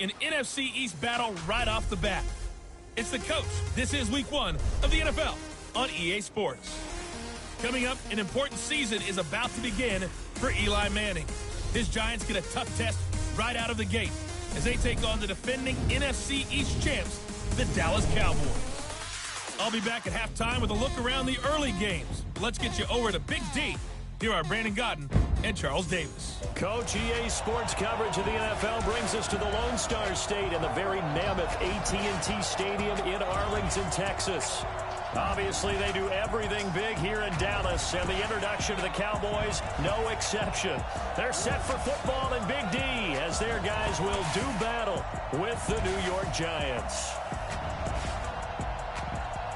an NFC East battle right off the bat. It's the coach. This is week 1 of the NFL on EA Sports. Coming up, an important season is about to begin for Eli Manning. His Giants get a tough test right out of the gate as they take on the defending NFC East champs, the Dallas Cowboys. I'll be back at halftime with a look around the early games. Let's get you over to Big D. Here are Brandon Godden and Charles Davis. Coach, EA Sports coverage of the NFL brings us to the Lone Star State and the very mammoth AT&T Stadium in Arlington, Texas. Obviously, they do everything big here in Dallas, and the introduction to the Cowboys, no exception. They're set for football in Big D as their guys will do battle with the New York Giants.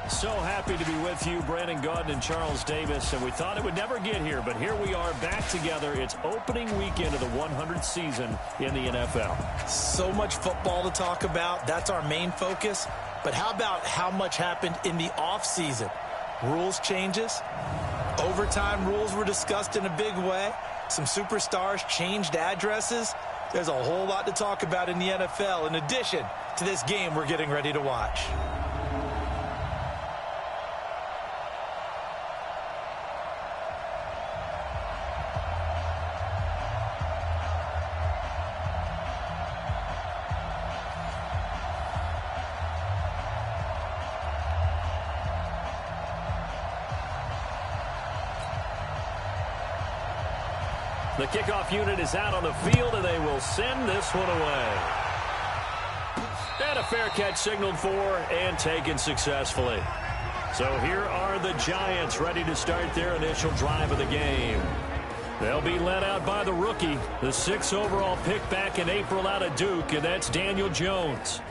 So happy to be with you, Brandon Gaudin and Charles Davis, and we thought it would never get here, but here we are back together. It's opening weekend of the 100th season in the NFL. So much football to talk about. That's our main focus. But how about how much happened in the offseason? Rules changes. Overtime rules were discussed in a big way. Some superstars changed addresses. There's a whole lot to talk about in the NFL in addition to this game we're getting ready to watch. The kickoff unit is out on the field, and they will send this one away. And a fair catch signaled for and taken successfully. So here are the Giants ready to start their initial drive of the game. They'll be led out by the rookie, the 6th overall pick back in April out of Duke, and that's Daniel Jones.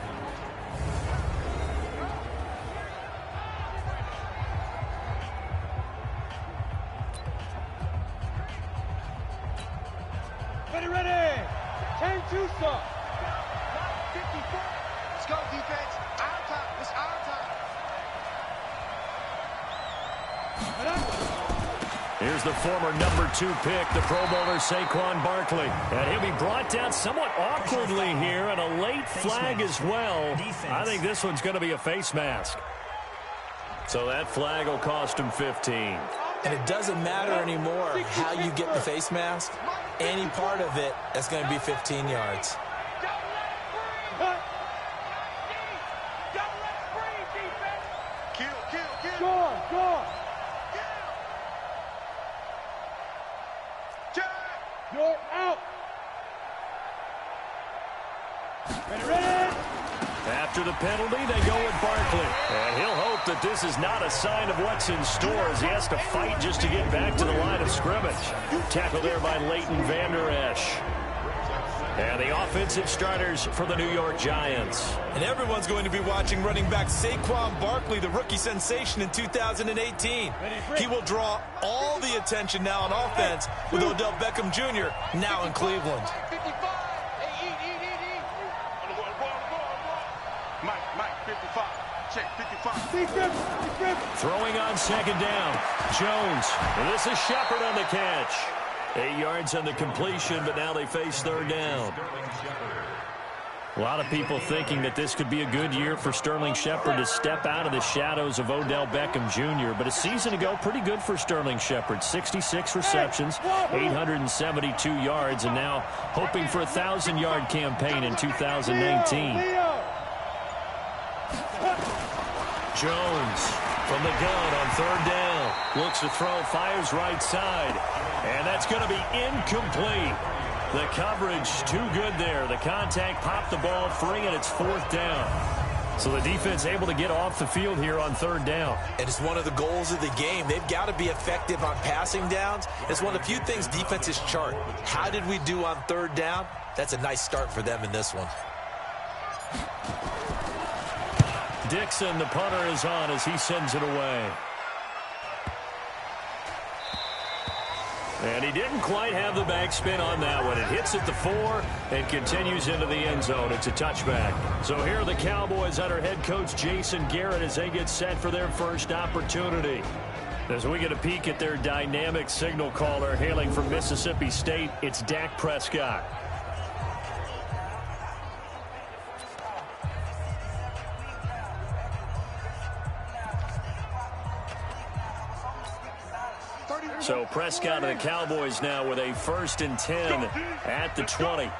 Here's the former number 2 pick, the Pro Bowler Saquon Barkley. And he'll be brought down somewhat awkwardly here, and a late flag as well. I think this one's going to be a face mask. So that flag will cost him 15. And it doesn't matter anymore how you get the face mask. Any part of it, that's going to be 15 yards. You're out. After the penalty, they go with Barkley. And he'll hope that this is not a sign of what's in store as he has to fight just to get back to the line of scrimmage. Tackled there by Leighton Vander Esch. And the offensive starters for the New York Giants. And everyone's going to be watching running back Saquon Barkley, the rookie sensation in 2018. He will draw all the attention now on offense with Odell Beckham Jr. now in Cleveland. Mike, 55. Check, 55. Throwing on second down. Jones. And this is Shepard on the catch. 8 yards on the completion, but now they face third down. A lot of people thinking that this could be a good year for Sterling Shepard to step out of the shadows of Odell Beckham Jr. But a season ago, pretty good for Sterling Shepard. 66 receptions, 872 yards, and now hoping for a 1,000-yard campaign in 2019. Jones from the gun on third down. Looks to throw, fires right side. And that's going to be incomplete. The coverage too good there. The contact popped the ball free, and it's fourth down. So the defense able to get off the field here on third down. And it's one of the goals of the game. They've got to be effective on passing downs. It's one of the few things defenses chart. How did we do on third down? That's a nice start for them in this one. Dixon, the punter, is on as he sends it away. And he didn't quite have the backspin on that one. It hits at the 4 and continues into the end zone. It's a touchback. So here are the Cowboys under head coach Jason Garrett as they get set for their first opportunity. As we get a peek at their dynamic signal caller hailing from Mississippi State, it's Dak Prescott. So Prescott and the Cowboys now with a 1st and 10 at the 20.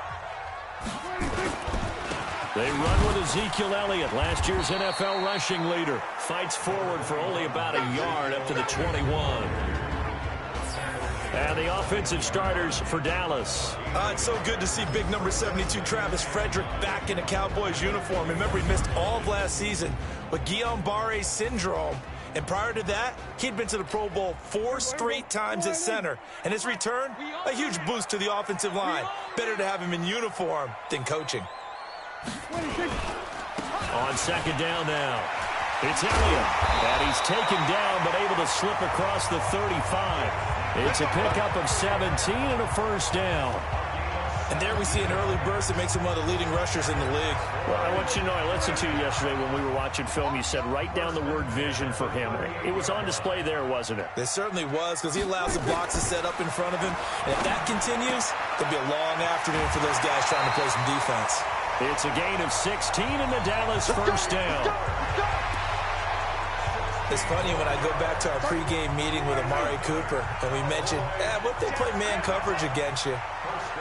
They run with Ezekiel Elliott, last year's NFL rushing leader. Fights forward for only about a yard up to the 21. And the offensive starters for Dallas. It's so good to see big number 72 Travis Frederick back in a Cowboys uniform. Remember, he missed all of last season with Guillain-Barré syndrome. And prior to that, he'd been to the Pro Bowl 4 straight times at center. And his return, a huge boost to the offensive line. Better to have him in uniform than coaching. On 2nd down now, it's Elliott. And he's taken down, but able to slip across the 35. It's a pickup of 17 and a 1st down. And there we see an early burst that makes him one of the leading rushers in the league. Well, I want you to know, I listened to you yesterday when we were watching film. You said write down the word vision for him. It was on display there, wasn't it? It certainly was, because he allows the blocks to set up in front of him. And if that continues, it'll be a long afternoon for those guys trying to play some defense. It's a gain of 16 in the Dallas 1st down. It's funny when I go back to our pregame meeting with Amari Cooper, and we mentioned, what if they play man coverage against you?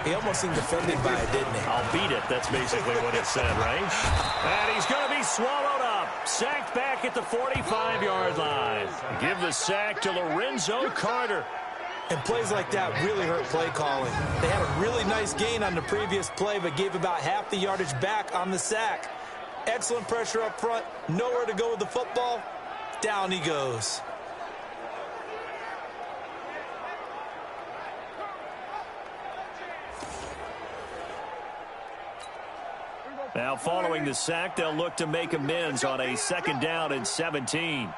He almost seemed offended by it, didn't he? I'll beat it. That's basically what it said, right? And he's going to be swallowed up. Sacked back at the 45-yard line. Give the sack to Lorenzo Carter. And plays like that really hurt play calling. They had a really nice gain on the previous play, but gave about half the yardage back on the sack. Excellent pressure up front. Nowhere to go with the football. Down he goes. Now following the sack, they'll look to make amends on a 2nd down and 17.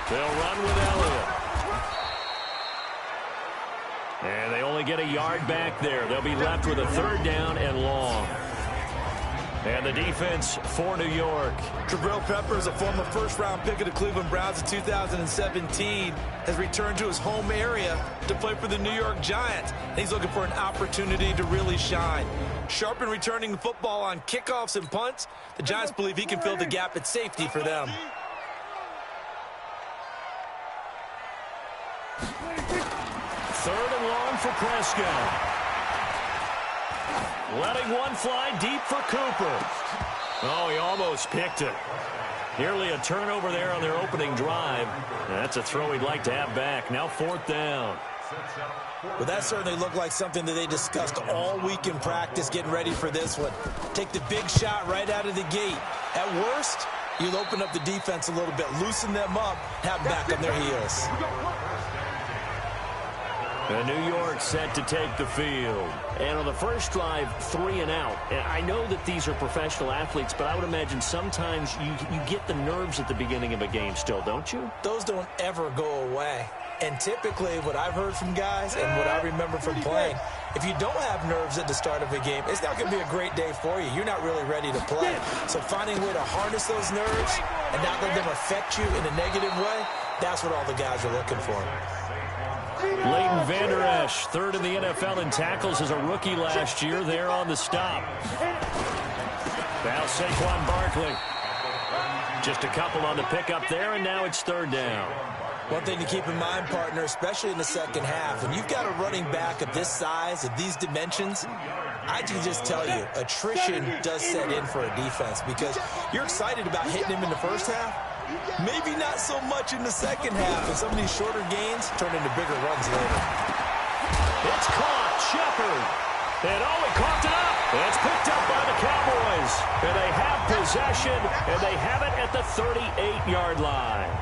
They'll run with Elliott. And they only get a yard back there. They'll be left with a 3rd down and long. And the defense for New York. Jabril Peppers, a former 1st-round pick of the Cleveland Browns in 2017, has returned to his home area to play for the New York Giants. And he's looking for an opportunity to really shine. Sharp in returning the football on kickoffs and punts. The Giants believe he can fill the gap at safety for them. 3rd and long for Prescott. Letting one fly deep for Cooper. Oh, he almost picked it. Nearly a turnover there on their opening drive. That's a throw he'd like to have back. Now 4th down. Well, that certainly looked like something that they discussed all week in practice, getting ready for this one. Take the big shot right out of the gate. At worst, you'll open up the defense a little bit, loosen them up, have them back on their heels. And New York set to take the field. And on the first drive, 3 and out. And I know that these are professional athletes, but I would imagine sometimes you get the nerves at the beginning of a game still, don't you? Those don't ever go away. And typically what I've heard from guys and what I remember from playing, if you don't have nerves at the start of a game, it's not going to be a great day for you. You're not really ready to play. So finding a way to harness those nerves and not let them affect you in a negative way, that's what all the guys are looking for. Leighton Vander Esch, 3rd in the NFL in tackles as a rookie last year. There on the stop. Now Saquon Barkley. Just a couple on the pickup there, and now it's 3rd down. One thing to keep in mind, partner, especially in the second half, when you've got a running back of this size, of these dimensions, I can just tell you, attrition does set in for a defense because you're excited about hitting him in the first half. Maybe not so much in the second half, and some of these shorter gains turn into bigger runs later. It's caught. Shepard. And he coughed it up. It's picked up by the Cowboys. And they have possession, and they have it at the 38-yard line.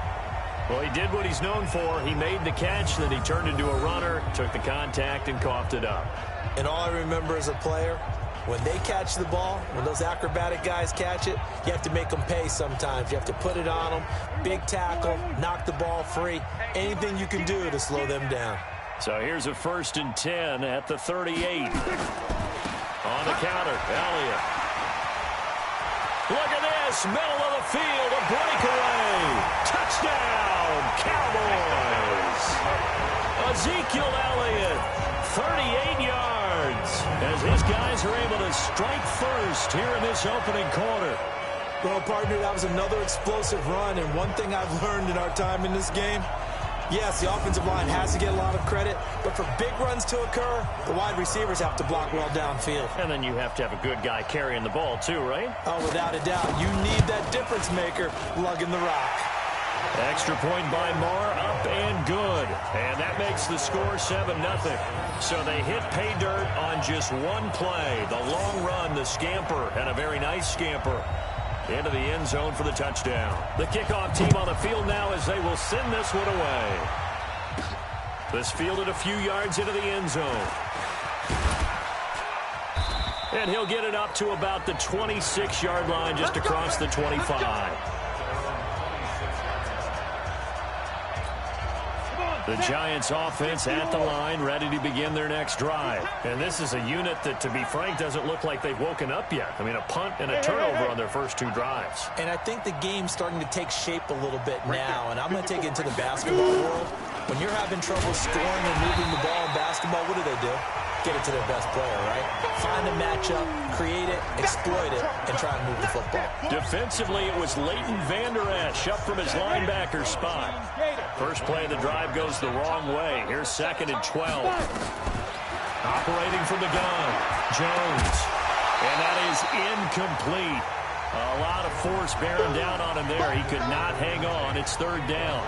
Well, he did what he's known for. He made the catch, then he turned into a runner, took the contact, and coughed it up. And all I remember as a player, when they catch the ball, when those acrobatic guys catch it, you have to make them pay sometimes. You have to put it on them, big tackle, knock the ball free, anything you can do to slow them down. So here's a 1st and 10 at the 38. On the counter, Elliott. Look at this, middle of the field, a breakaway. Touchdown, Cowboys. Ezekiel Elliott, 38 yards, as his guys are able to strike first here in this opening quarter. Well, partner, that was another explosive run, and one thing I've learned in our time in this game, yes, the offensive line has to get a lot of credit, but for big runs to occur, the wide receivers have to block well downfield. And then you have to have a good guy carrying the ball too, right? Oh, without a doubt. You need that difference maker lugging the rock. Extra point by Marr, up and good. And that makes the score 7-0. So they hit pay dirt on just one play. The long run, the scamper, and a very nice scamper into the end zone for the touchdown. The kickoff team on the field now as they will send this one away. This fielded a few yards into the end zone. And he'll get it up to about the 26-yard line just across the 25. The Giants offense at the line, ready to begin their next drive. And this is a unit that, to be frank, doesn't look like they've woken up yet. I mean, a punt and a turnover on their first two drives. And I think the game's starting to take shape a little bit now. And I'm going to take it into the basketball world. When you're having trouble scoring and moving the ball in basketball, what do? Get it to their best player, right? Find a matchup, create it, exploit it, and try and move the football. Defensively, it was Leighton Vander Esch up from his linebacker spot. First play of the drive goes the wrong way. Here's 2nd and 12. Operating from the gun, Jones. And that is incomplete. A lot of force bearing down on him there. He could not hang on. It's 3rd down.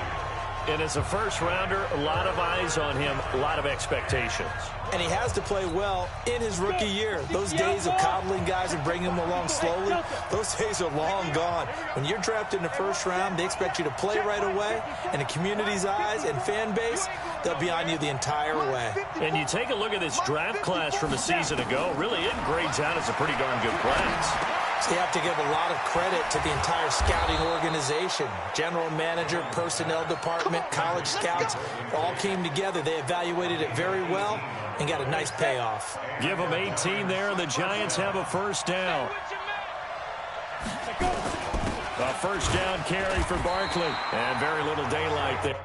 And as a first-rounder, a lot of eyes on him, a lot of expectations. And he has to play well in his rookie year. Those days of coddling guys and bringing them along slowly, those days are long gone. When you're drafted in the first round, they expect you to play right away. And the community's eyes and fan base, they'll be on you the entire way. And you take a look at this draft class from a season ago, really it grades out as a pretty darn good class. So you have to give a lot of credit to the entire scouting organization. General manager, personnel department, college scouts, all came together. They evaluated it very well and got a nice payoff. Give them 18 there, and the Giants have a first down. A first down carry for Barkley, and very little daylight there.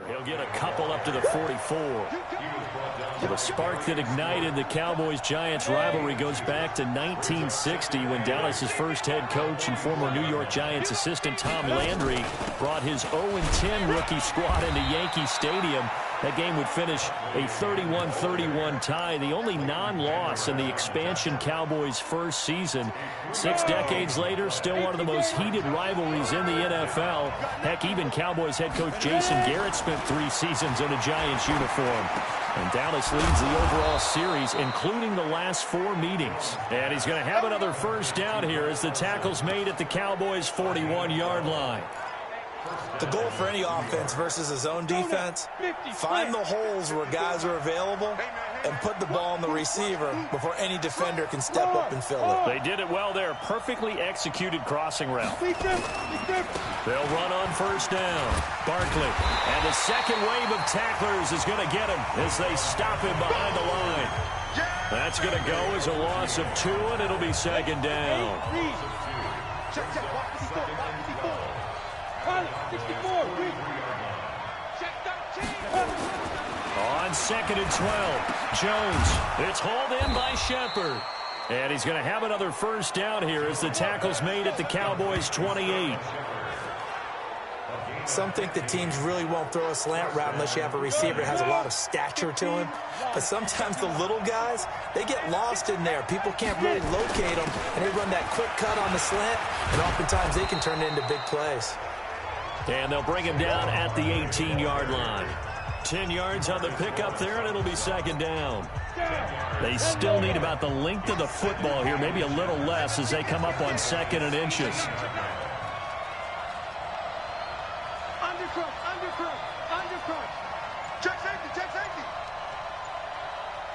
He'll get a couple up to the 44. The spark that ignited the Cowboys-Giants rivalry goes back to 1960 when Dallas's first head coach and former New York Giants assistant Tom Landry brought his 0-10 rookie squad into Yankee Stadium. That game would finish a 31-31 tie, the only non-loss in the expansion Cowboys' first season. 6 decades later, still one of the most heated rivalries in the NFL. Heck, even Cowboys head coach Jason Garrett spent 3 seasons in a Giants uniform. And Dallas leads the overall series, including the last 4 meetings. And he's going to have another first down here as the tackle's made at the Cowboys' 41-yard line. The goal for any offense versus a zone defense, find the holes where guys are available and put the ball on the receiver before any defender can step up and fill it. They did it well there. Perfectly executed crossing route. They'll run on first down. Barkley. And the second wave of tacklers is going to get him as they stop him behind the line. That's going to go as a loss of 2, and it'll be second down. On On 2nd and 12, Jones. It's hauled in by Shepard. And he's going to have another first down here as the tackle's made at the Cowboys' 28. Some think the teams really won't throw a slant route unless you have a receiver that has a lot of stature to him. But sometimes the little guys, they get lost in there. People can't really locate them, and they run that quick cut on the slant, and oftentimes they can turn it into big plays. And they'll bring him down at the 18-yard line. 10 yards on the pickup there, and it'll be 2nd down. They still need about the length of the football here, maybe a little less as they come up on 2nd and inches. Undercross. Check safety.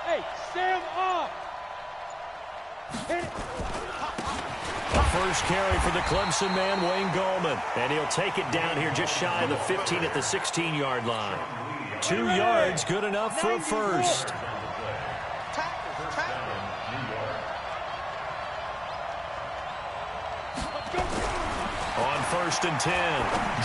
Hey, Sam off. Hit it. A first carry for the Clemson man, Wayne Gallman. And he'll take it down here just shy of the 15 at the 16-yard line. 2 yards, good enough for a first. On 1st and 10,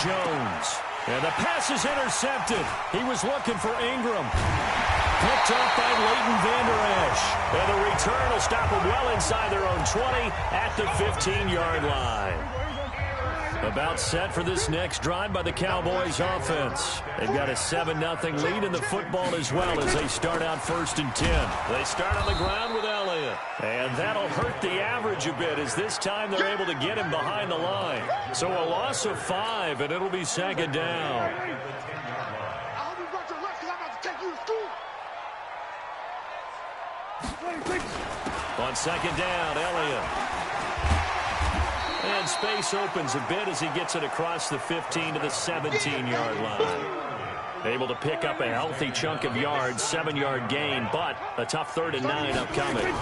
Jones. And the pass is intercepted. He was looking for Ingram. Picked off by Leighton Vander Esch. And the return will stop them well inside their own 20 at the 15-yard line. About set for this next drive by the Cowboys offense. They've got a 7-0 lead in the football as well as they start out 1st and 10. They start on the ground with Elliott. And that'll hurt the average a bit as this time they're able to get him behind the line. So a loss of 5, and it'll be 2nd down. On 2nd down, Elliott. And space opens a bit as he gets it across the 15 to the 17-yard line. Able to pick up a healthy chunk of yards, 7-yard gain, but a tough 3rd and 9 upcoming.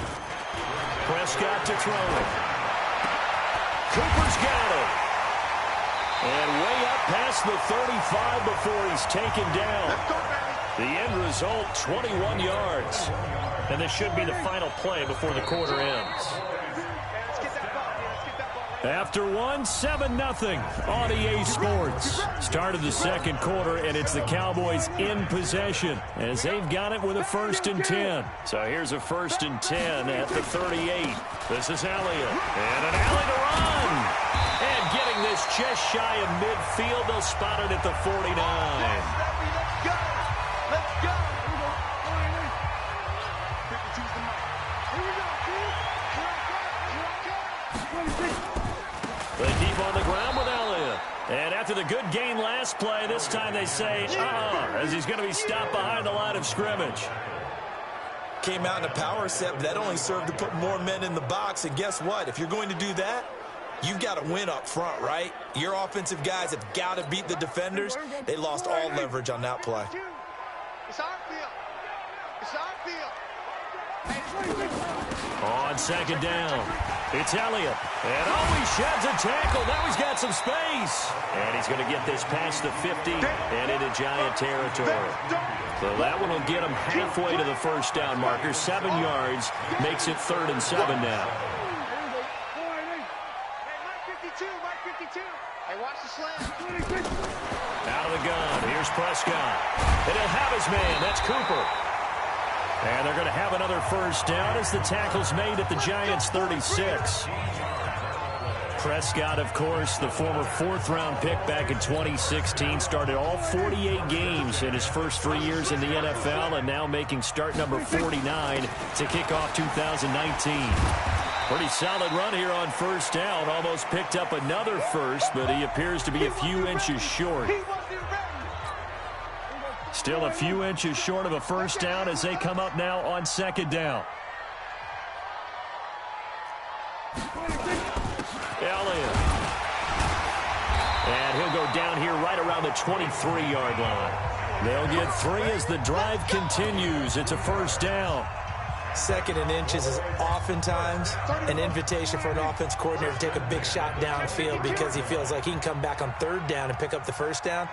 Prescott to throw it. Cooper's got it. And way up past the 35 before he's taken down. The end result, 21 yards. And this should be the final play before the quarter ends. After 7-0 on EA Sports. Start of the 2nd quarter, and it's the Cowboys in possession as they've got it with a 1st and 10. So here's a 1st and 10 at the 38. This is Elliott. And an alley to run. And getting this just shy of midfield. They'll spot it at the 49. Let's go. They keep on the ground with Elliott. And after the good gain last play, this time they say, as he's going to be stopped behind the line of scrimmage. Came out in a power set, but that only served to put more men in the box. And guess what? If you're going to do that, you've got to win up front, right? Your offensive guys have got to beat the defenders. They lost all leverage on that play. It's our field. It's our field. On 2nd down, it's Elliott. And he sheds a tackle. Now he's got some space. And he's going to get this past the 50 and into Giant territory. So that one will get him halfway to the first down marker. 7 yards makes it 3rd and 7 now. Mike 52. Hey, watch the slant. Out of the gun. Here's Prescott. And he'll have his man. That's Cooper. And they're going to have another first down as the tackle's made at the Giants' 36. Prescott, of course, the former 4th-round pick back in 2016, started all 48 games in his first 3 years in the NFL, and now making start number 49 to kick off 2019. Pretty solid run here on 1st down. Almost picked up another first, but he appears to be a few inches short. Still a few inches short of a first down as they come up now on 2nd down. Elliott. And he'll go down here right around the 23-yard line. They'll get 3 as the drive continues. It's a first down. 2nd and inches is oftentimes an invitation for an offense coordinator to take a big shot downfield because he feels like he can come back on 3rd down and pick up the first down.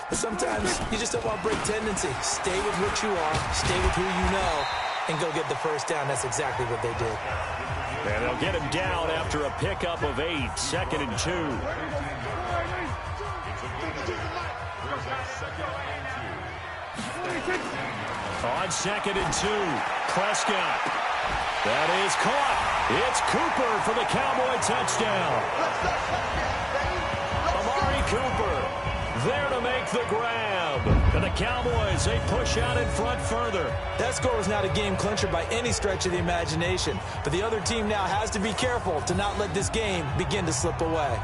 But sometimes you just don't want to break tendency. Stay with what you are, stay with who you know, and go get the first down. That's exactly what they did. And they'll get him down after a pickup of 8, 2nd and 2. On 2nd and 2, Prescott. That is caught. It's Cooper for the Cowboy touchdown. Amari Cooper there to make the grab. And the Cowboys, they push out in front further. That score was not a game clincher by any stretch of the imagination. But the other team now has to be careful to not let this game begin to slip away.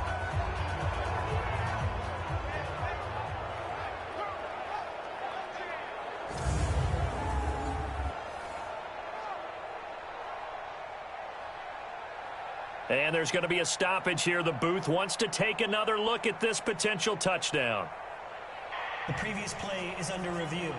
And there's going to be a stoppage here. The booth wants to take another look at this potential touchdown. The previous play is under review.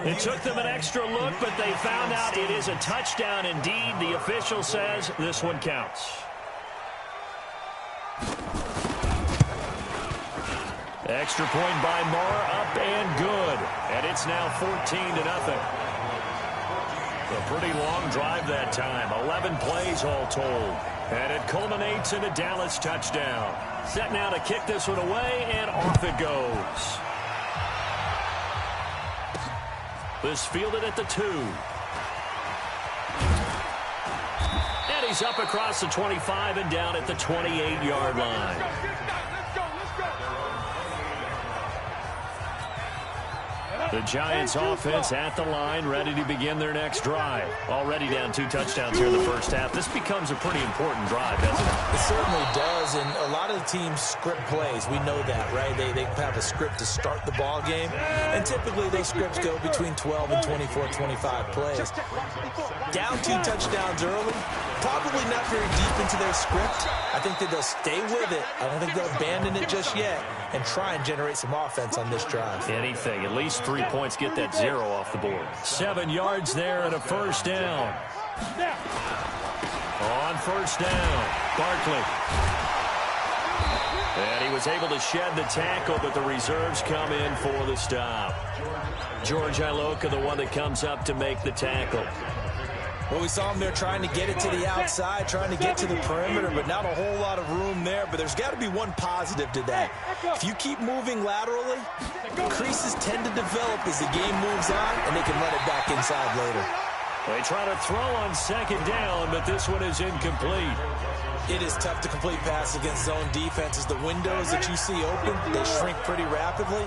It took them an extra look, but they found out it is a touchdown indeed. The official says this one counts. Extra point by Moore, up and good. And it's now 14-0. A pretty long drive that time. 11 plays all told. And it culminates in a Dallas touchdown. Set now to kick this one away, and off it goes. This fielded at the 2. And he's up across the 25 and down at the 28-yard line. The Giants offense at the line, ready to begin their next drive. Already down 2 touchdowns here in the first half. This becomes a pretty important drive, doesn't it? It certainly does, and a lot of the teams script plays. We know that, right? They have a script to start the ball game, and typically those scripts go between 12 and 24, 25 plays. Down 2 touchdowns early, probably not very deep into their script. I think that they'll stay with it. I don't think they'll abandon it just yet and try and generate some offense on this drive. Anything, at least 3 points, get that 0 off the board. 7 yards there and a first down. On first down, Barkley. And he was able to shed the tackle, but the reserves come in for the stop. George Iloka, the one that comes up to make the tackle. Well, we saw him there trying to get it to the outside, trying to get to the perimeter, but not a whole lot of room there. But there's got to be one positive to that. If you keep moving laterally, creases tend to develop as the game moves on, and they can run it back inside later. They try to throw on second down, but this one is incomplete. It is tough to complete passes against zone defenses. The windows that you see open, they shrink pretty rapidly.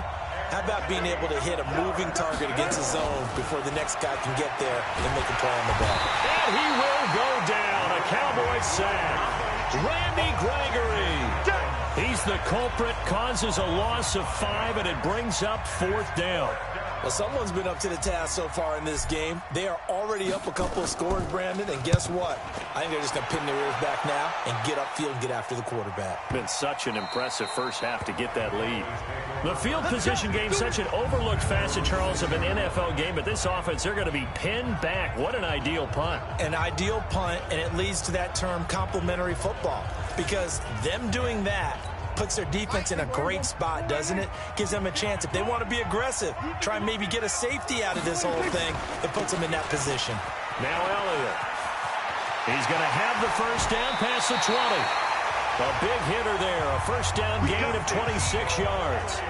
How about being able to hit a moving target against a zone before the next guy can get there and make a play on the ball? And he will go down. A Cowboy sack. Randy Gregory. He's the culprit, causes a loss of 5, and it brings up 4th down. Well, someone's been up to the task so far in this game. They are already up a couple of scores, Brandon, and guess what? I think they're just going to pin their ears back now and get upfield and get after the quarterback. Been such an impressive first half to get that lead. The field position game, such an overlooked facet, Charles, of an NFL game, but this offense, they're going to be pinned back. What an ideal punt. An ideal punt, and it leads to that term complementary football, because them doing that puts their defense in a great spot, doesn't it? Gives them a chance. If they want to be aggressive, try and maybe get a safety out of this whole thing, it puts them in that position. Now Elliott. He's going to have the first down past the 20. A big hitter there. A first down gain of 26 yards.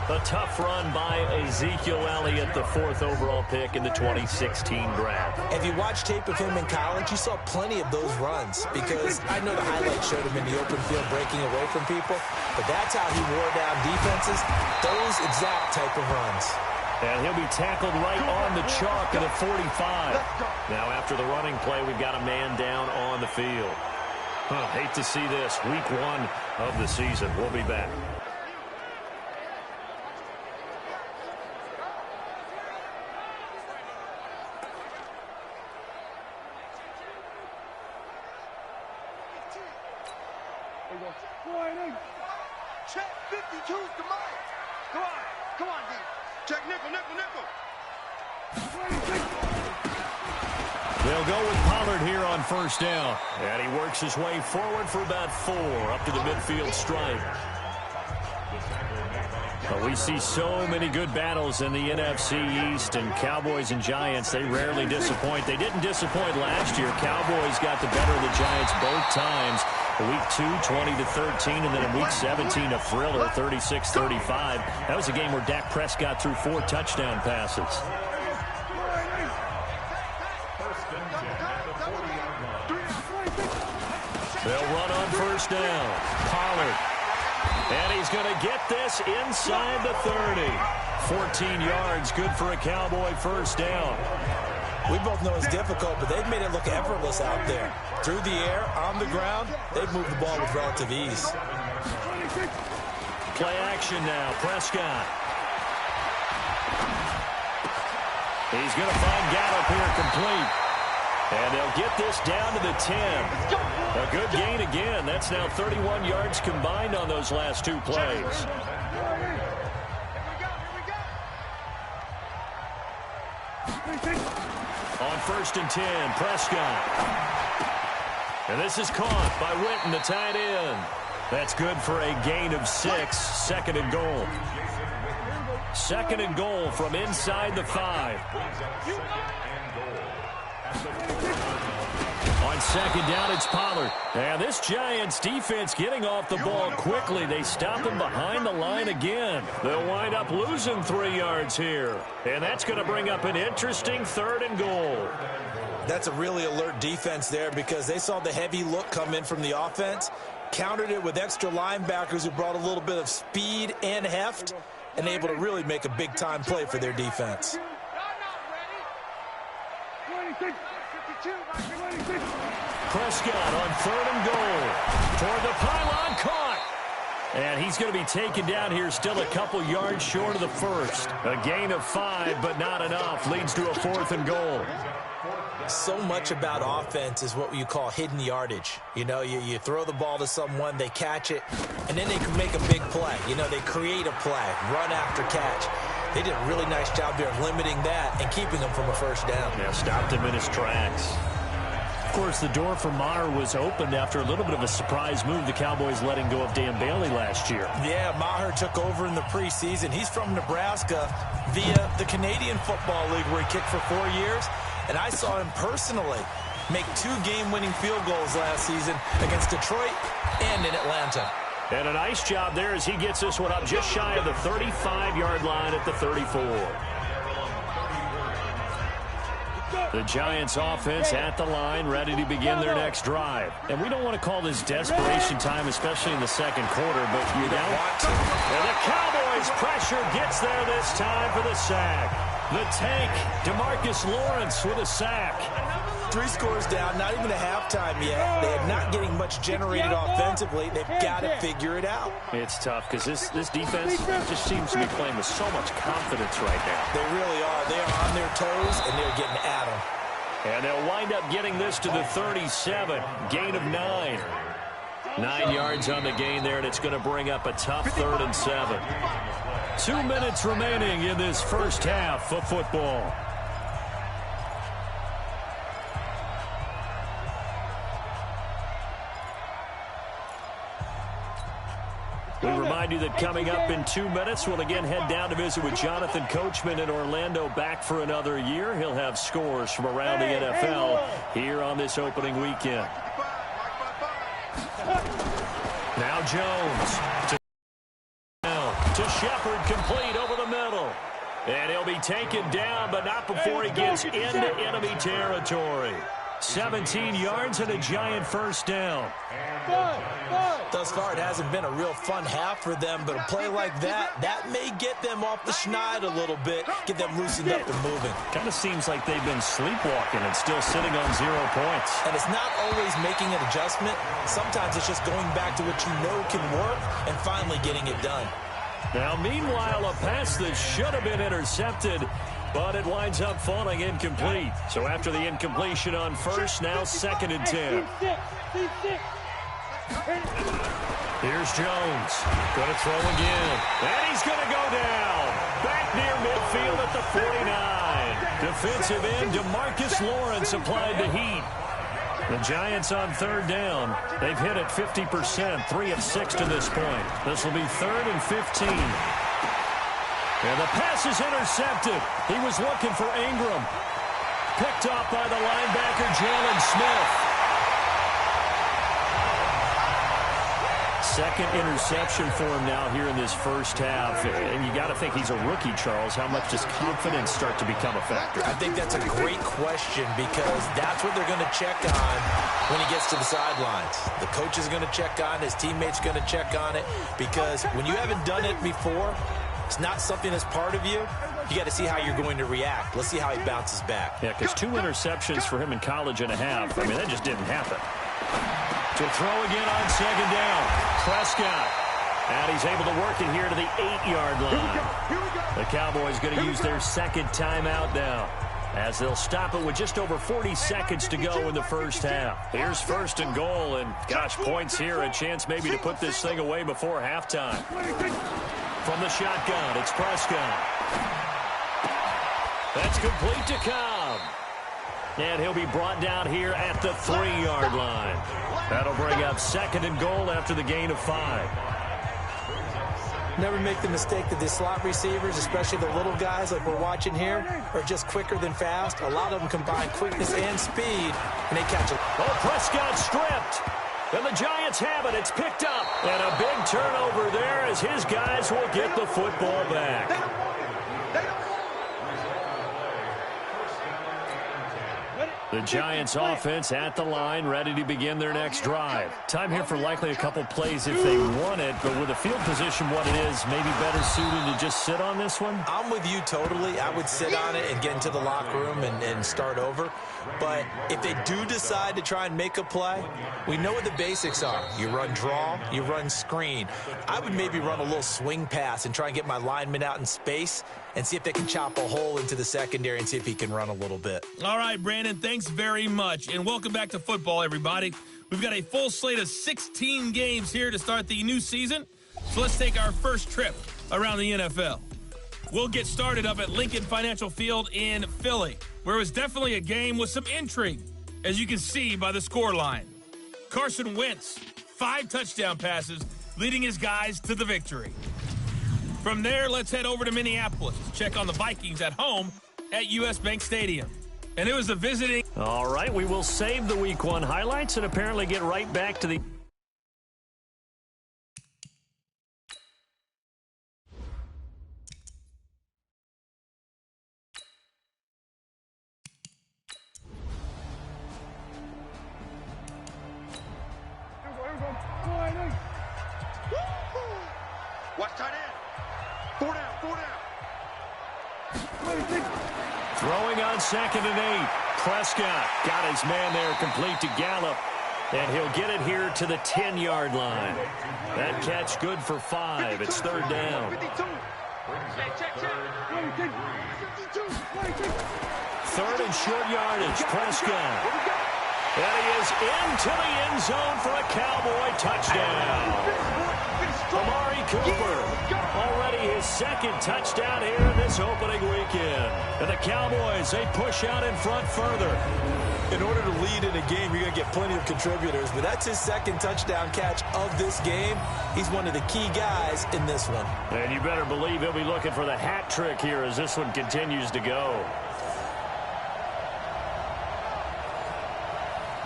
A tough run by Ezekiel Elliott, the 4th overall pick in the 2016 draft. If you watch tape of him in college, you saw plenty of those runs, because I know the highlights showed him in the open field breaking away from people, but that's how he wore down defenses, those exact type of runs. And he'll be tackled right on the chalk at the 45. Now after the running play, we've got a man down on the field. Hate to see this. Week 1 of the season. We'll be back. Check 52's the Mike. Come on, D. Check nickel. They'll go with Pollard here on first down. And he works his way forward for about 4 up to the midfield stripe. But we see so many good battles in the NFC East, and Cowboys and Giants, they rarely disappoint. They didn't disappoint last year. Cowboys got the better of the Giants both times. Week 2, 20-13, and then in Week 17, a thriller, 36-35. That was a game where Dak Prescott threw 4 touchdown passes. They'll run on first down. Pollard. And he's going to get this inside the 30. 14 yards, good for a Cowboy first down. We both know it's difficult, but they've made it look effortless out there. Through the air, on the ground, they've moved the ball with relative ease. Play action now, Prescott. He's going to find Gallup here complete. And they'll get this down to the 10. A good gain again. That's now 31 yards combined on those last 2 plays. On first and 10, Prescott. And this is caught by Witten, the tight end. That's good for a gain of 6, second and goal. Second and goal from inside the 5. On second down, it's Pollard. And this Giants defense getting off the ball quickly. They stop him behind the line again. They'll wind up losing 3 yards here. And that's going to bring up an interesting third and goal. That's a really alert defense there because they saw the heavy look come in from the offense, countered it with extra linebackers who brought a little bit of speed and heft, and able to really make a big-time play for their defense. Prescott on third and goal. Toward the pylon, caught. And he's going to be taken down here, still a couple yards short of the first. A gain of 5, but not enough. Leads to a 4th and goal. So much about offense is what you call hidden yardage. You know, you throw the ball to someone, they catch it, and then they can make a big play. You know, they create a play, run after catch. They did a really nice job there of limiting that and keeping him from a first down. Yeah, stopped him in his tracks. Of course, the door for Maher was opened after a little bit of a surprise move. The Cowboys letting go of Dan Bailey last year. Yeah, Maher took over in the preseason. He's from Nebraska via the Canadian Football League where he kicked for 4 years. And I saw him personally make 2 game-winning field goals last season against Detroit and in Atlanta. And a nice job there as he gets this one up just shy of the 35-yard line at the 34. The Giants offense at the line, ready to begin their next drive. And we don't want to call this desperation time, especially in the second quarter, but you don't want to. And the Cowboys pressure gets there this time for the sack. The tank, DeMarcus Lawrence with a sack. 3 scores down, not even a halftime yet. They are not getting much generated offensively. They've got to figure it out. It's tough because this defense just seems to be playing with so much confidence right now. They really are. They are on their toes, and they're getting at them. And they'll wind up getting this to the 37. Gain of 9. 9 yards on the gain there, and it's going to bring up a tough 3rd and 7. 2 minutes remaining in this first half of football. We remind you that coming up in 2 minutes, we'll again head down to visit with Jonathan Coachman in Orlando, back for another year. He'll have scores from around the NFL here on this opening weekend. Now Jones to Shepard, complete over the middle. And he'll be taken down, but not before he gets into enemy territory. 17 yards and a Giant first down. Thus far, it hasn't been a real fun half for them, but a play like that may get them off the schneid a little bit, get them loosened up and moving. Kind of seems like they've been sleepwalking and still sitting on 0 points. And it's not always making an adjustment. Sometimes it's just going back to what you know can work and finally getting it done. Now, meanwhile, a pass that should have been intercepted, but it winds up falling incomplete. So after the incompletion on first, now 2nd and 10. Here's Jones. Going to throw again. And he's going to go down. Back near midfield at the 49. Defensive end DeMarcus Lawrence applied the heat. The Giants on third down. They've hit it 50%, 3 of 6 to this point. This will be 3rd and 15. And the pass is intercepted. He was looking for Ingram. Picked off by the linebacker, Jalen Smith. Second interception for him now here in this first half. And you got to think he's a rookie, Charles. How much does confidence start to become a factor? I think that's a great question because that's what they're going to check on when he gets to the sidelines. The coach is going to check on it. His teammates going to check on it because when you haven't done it before, it's not something that's part of you. You got to see how you're going to react. Let's see how he bounces back. Yeah, because 2 interceptions for him in college and a half. I mean, that just didn't happen. To throw again on second down. Prescott. And he's able to work it here to the 8-yard line. The Cowboys going to use their second timeout now, as they'll stop it with just over 40 seconds to go in the first half. Here's 1st and goal, and gosh, points here, a chance maybe to put this thing away before halftime. From the shotgun, it's Prescott. That's complete to Cobb. And he'll be brought down here at the 3-yard line. That'll bring up 2nd and goal after the gain of 5. Never make the mistake that the slot receivers, especially the little guys like we're watching here, are just quicker than fast. A lot of them combine quickness and speed, and they catch it. Oh, Prescott stripped. And the Giants have it. It's picked up. And a big turnover there as his guys will get the football back. The Giants offense at the line, ready to begin their next drive. Time here for likely a couple plays if they want it, but with the field position what it is, maybe better suited to just sit on this one? I'm with you totally. I would sit on it and get into the locker room and start over. But if they do decide to try and make a play, we know what the basics are. You run draw, you run screen. I would maybe run a little swing pass and try and get my lineman out in space and see if they can chop a hole into the secondary and see if he can run a little bit. All right, Brandon, thanks very much. And welcome back to football, everybody. We've got a full slate of 16 games here to start the new season. So let's take our first trip around the NFL. We'll get started up at Lincoln Financial Field in Philly, where it was definitely a game with some intrigue, as you can see by the scoreline. Carson Wentz, 5 touchdown passes, leading his guys to the victory. From there, let's head over to Minneapolis to check on the Vikings at home at U.S. Bank Stadium. And it was a visiting... All right, we will save the Week 1 highlights and apparently get right back to the... Watch tight end. 4 down, 4 down. Throwing on 2nd and 8. Prescott got his man there complete to Gallup. And he'll get it here to the 10-yard line. That catch good for 5. It's 3rd down. 3rd and short yardage. Prescott. And he is into the end zone for a Cowboy touchdown. Amari Cooper, already his 2nd touchdown here in this opening weekend. And the Cowboys, they push out in front further. In order to lead in a game, you're going to get plenty of contributors, but that's his 2nd touchdown catch of this game. He's one of the key guys in this one. And you better believe he'll be looking for the hat trick here as this one continues to go.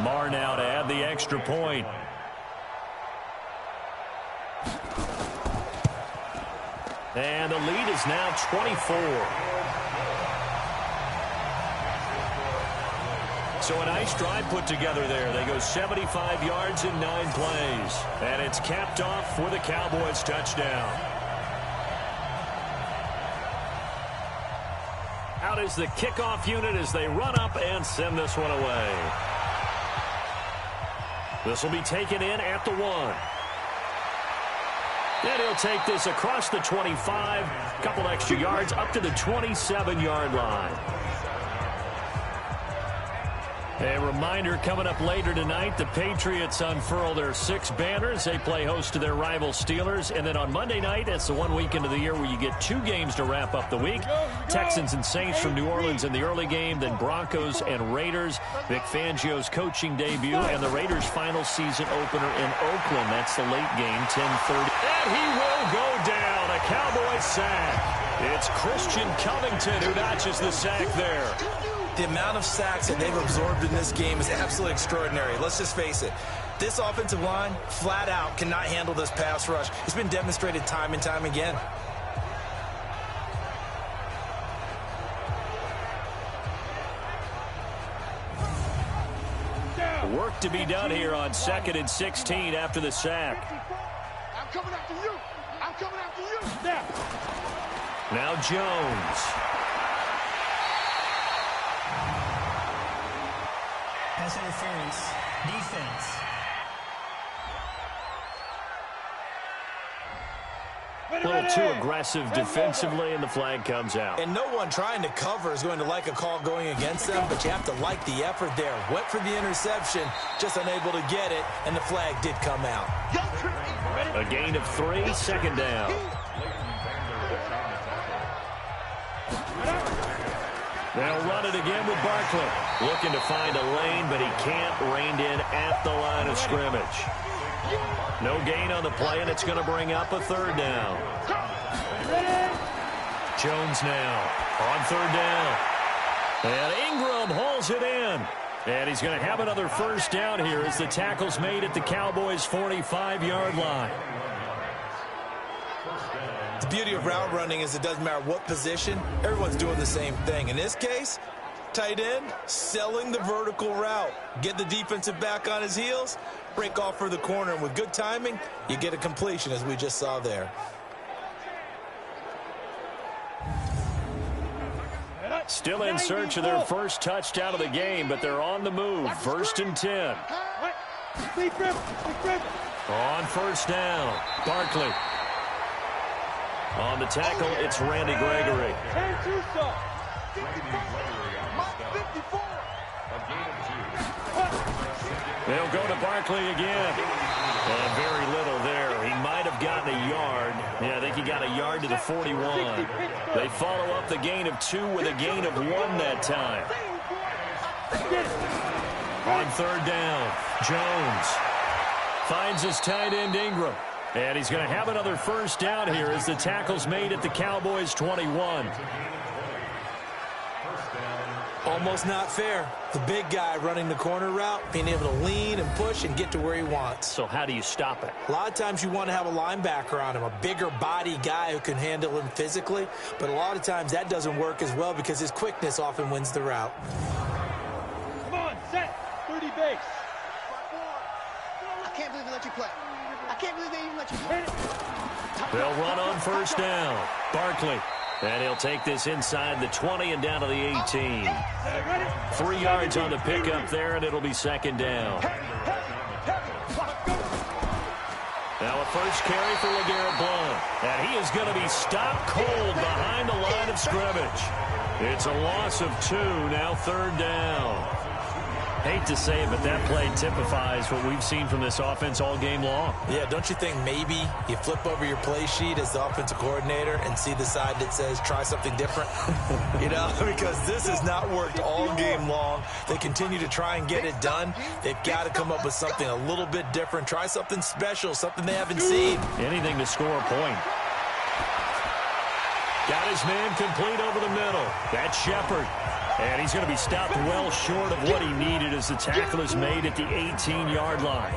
Marr now to add the extra point. And the lead is now 24. So a nice drive put together there. They go 75 yards in 9 plays. And it's capped off with a Cowboys touchdown. Out is the kickoff unit as they run up and send this one away. This will be taken in at the 1. And he'll take this across the 25, couple extra yards up to the 27-yard line. A reminder, coming up later tonight, the Patriots unfurl their 6 banners. They play host to their rival Steelers. And then on Monday night, it's the one weekend of the year where you get 2 games to wrap up the week. Texans and Saints from New Orleans in the early game, then Broncos and Raiders. Vic Fangio's coaching debut, and the Raiders' final season opener in Oakland. That's the late game, 10:30. And he will go down, a Cowboys sack. It's Christian Covington who notches the sack there. The amount of sacks that they've absorbed in this game is absolutely extraordinary. Let's just face it. This offensive line, flat out, cannot handle this pass rush. It's been demonstrated time and time again. Work to be done here on 2nd and 16 after the sack. I'm coming after you. I'm coming after you. Now Jones. Pass interference. Defense. A little too aggressive defensively, and the flag comes out. And no one trying to cover is going to like a call going against them, but you have to like the effort there. Went for the interception, just unable to get it, and the flag did come out. A gain of 3, 2nd down. They'll run it again with Barkley. Looking to find a lane, but he can't. Reined in at the line of scrimmage. No gain on the play, and it's going to bring up a 3rd down. Jones now on 3rd down. And Ingram hauls it in. And he's going to have another 1st down here as the tackle's made at the Cowboys' 45-yard line. The beauty of route running is it doesn't matter what position, everyone's doing the same thing. In this case, tight end, selling the vertical route. Get the defensive back on his heels, break off for the corner, and with good timing, you get a completion as we just saw there. Still in search of their 1st touchdown of the game, but they're on the move. 1st and 10. On 1st down, Barkley. On the tackle, it's Randy Gregory. They'll go to Barkley again. And very little there. He might have gotten a yard. Yeah, I think he got a yard to the 41. They follow up the gain of 2 with a gain of 1 that time. On 3rd down, Jones finds his tight end Ingram. And he's going to have another 1st down here as the tackle's made at the Cowboys' 21. Almost not fair. The big guy running the corner route, being able to lean and push and get to where he wants. So how do you stop it? A lot of times you want to have a linebacker on him, a bigger body guy who can handle him physically. But a lot of times that doesn't work as well because his quickness often wins the route. Come on, set. 30 base. I can't believe they let you play. I can't believe they even let you play. They'll run on 1st down. Barkley. And he'll take this inside the 20 and down to the 18. 3 yards on the pickup there, and it'll be 2nd down. Now a 1st carry for LeGarrette Blount. And he is going to be stopped cold behind the line of scrimmage. It's a loss of 2, now 3rd down. Hate to say it, but that play typifies what we've seen from this offense all game long. Yeah, don't you think maybe you flip over your play sheet as the offensive coordinator and see the side that says try something different? You know, because this has not worked all game long. They continue to try and get it done. They've got to come up with something a little bit different. Try something special, something they haven't seen. Anything to score a point. Got his man complete over the middle. That's Shepard. And he's going to be stopped well short of what he needed as the tackle is made at the 18-yard line.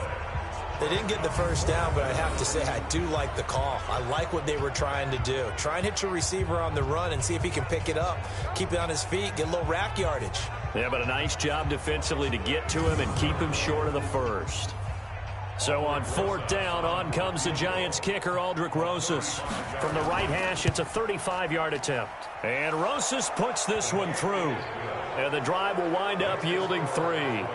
They didn't get the 1st down, but I have to say I do like the call. I like what they were trying to do. Try and hit your receiver on the run and see if he can pick it up. Keep it on his feet, get a little rack yardage. Yeah, but a nice job defensively to get to him and keep him short of the 1st. So on 4th down, on comes the Giants kicker, Aldrick Rosas. From the right hash, it's a 35-yard attempt. And Rosas puts this one through. And the drive will wind up yielding 3.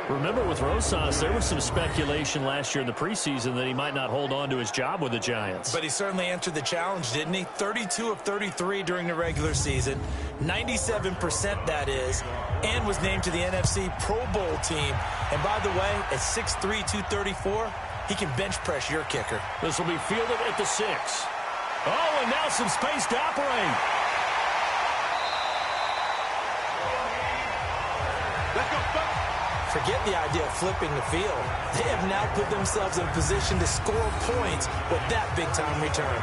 Remember with Rosas, there was some speculation last year in the preseason that he might not hold on to his job with the Giants. But he certainly answered the challenge, didn't he? 32 of 33 during the regular season, 97% that is, and was named to the NFC Pro Bowl team. And by the way, at 6'3", 234, he can bench press your kicker. This will be fielded at the 6. Oh, and now some space to operate. Let's go, folks. Forget the idea of flipping the field. They have now put themselves in a position to score points with that big-time return.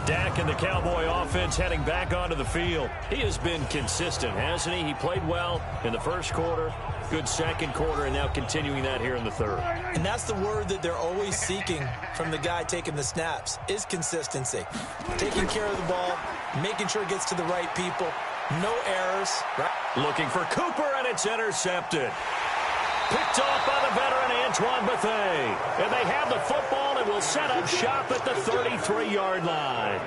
Dak and the Cowboy offense heading back onto the field. He has been consistent, hasn't he? He played well in the first quarter, good second quarter, and now continuing that here in the third. And that's the word that they're always seeking from the guy taking the snaps, is consistency. Taking care of the ball, making sure it gets to the right people, no errors. Right? Looking for Cooper, and it's intercepted. Picked off by the veteran Antoine Bethea. And they have the football and will set up shop at the 33-yard line.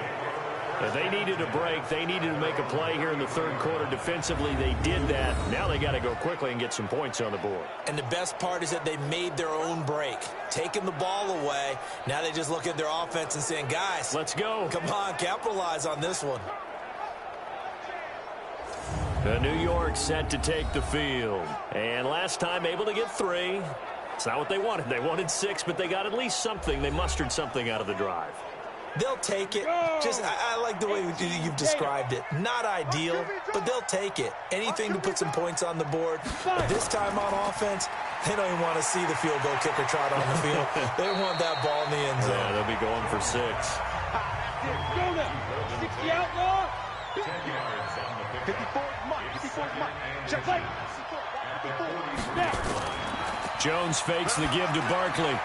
If they needed a break, they needed to make a play here in the third quarter. Defensively, they did that. Now they got to go quickly and get some points on the board. And the best part is that they made their own break. Taking the ball away, now they just look at their offense and saying, guys, let's go. Come on, capitalize on this one. New York set to take the field. And last time able to get 3. It's not what they wanted. They wanted 6, but they got at least something. They mustered something out of the drive. They'll take it. Just, I like the way you've described it. Not ideal, but they'll take it. Anything to put some points on the board. But this time on offense, they don't even want to see the field goal kicker trot on the field. They want that ball in the end zone. Yeah, they'll be going for 6. Go now. 60 outlaw. 54 Mike. 54 Mike. Check play. 54. Snap. Jones fakes the give to Barkley.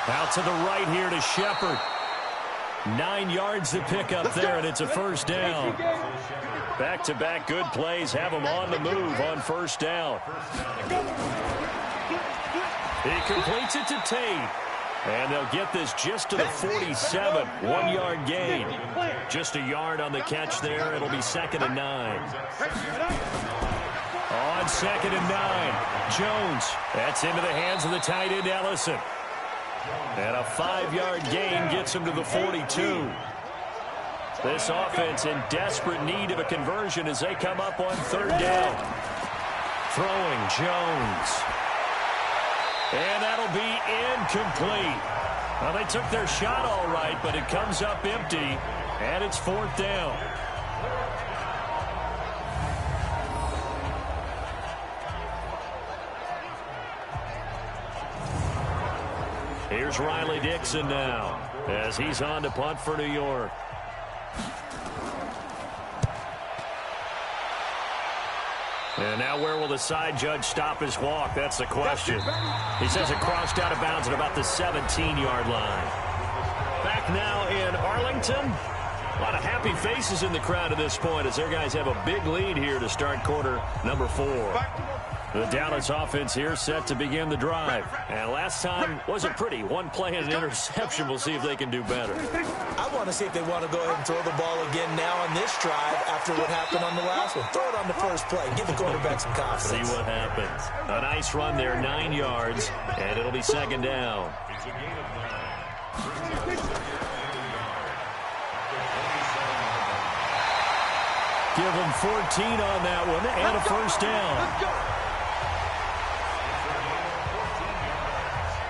Out to the right here to Shepard. 9 yards to pick up there, and it's a first down. Back-to-back good plays have them on the move on first down. He completes it to Tate. And they'll get this just to the 47. 1-yard gain. Just a yard on the catch there. It'll be 2nd and 9. On 2nd and 9. Jones. That's into the hands of the tight end Ellison. And a 5-yard gain gets him to the 42. This offense in desperate need of a conversion as they come up on 3rd down. Throwing Jones. And that'll be incomplete. Well, they took their shot all right, but it comes up empty, and it's 4th down. Here's Riley Dixon now as he's on to punt for New York. And now where will the side judge stop his walk? That's the question. He says it crossed out of bounds at about the 17-yard line. Back now in Arlington. A lot of happy faces in the crowd at this point as their guys have a big lead here to start quarter number 4. The Dallas offense here set to begin the drive. And last time wasn't pretty. One play and an interception. We'll see if they can do better. I want to see if they want to go ahead and throw the ball again now on this drive after what happened on the last one. Throw it on the first play. Give the quarterback some confidence. See what happens. A nice run there, 9 yards, and it'll be 2nd down. Give them 14 on that one and a first down.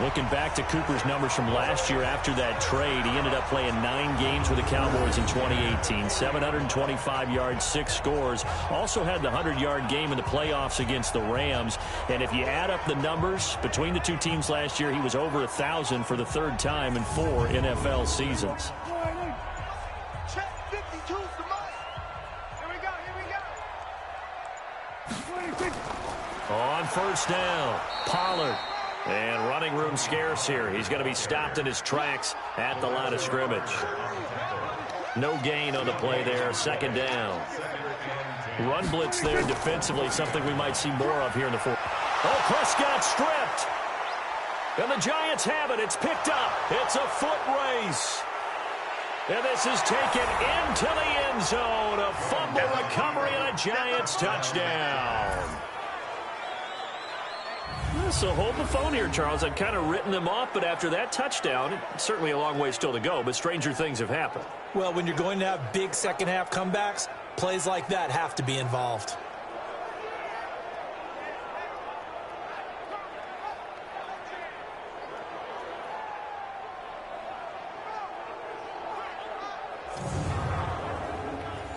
Looking back to Cooper's numbers from last year after that trade, he ended up playing 9 games with the Cowboys in 2018. 725 yards, 6 scores. Also had the 100-yard game in the playoffs against the Rams. And if you add up the numbers between the two teams last year, he was over 1,000 for the 3rd time in 4 NFL seasons. Check 52's the mic. Here we go. On first down, Pollard. And running room scarce here. He's going to be stopped in his tracks at the line of scrimmage. No gain on the play there. 2nd down. Run blitz there defensively. Something we might see more of here in the 4th. Oh, Prescott stripped. And the Giants have it. It's picked up. It's a foot race. And this is taken into the end zone. A fumble recovery and a Giants touchdown. So hold the phone here, Charles. I've kind of written them off, but after that touchdown, it's certainly a long way still to go, but stranger things have happened. Well, when you're going to have big second-half comebacks, plays like that have to be involved.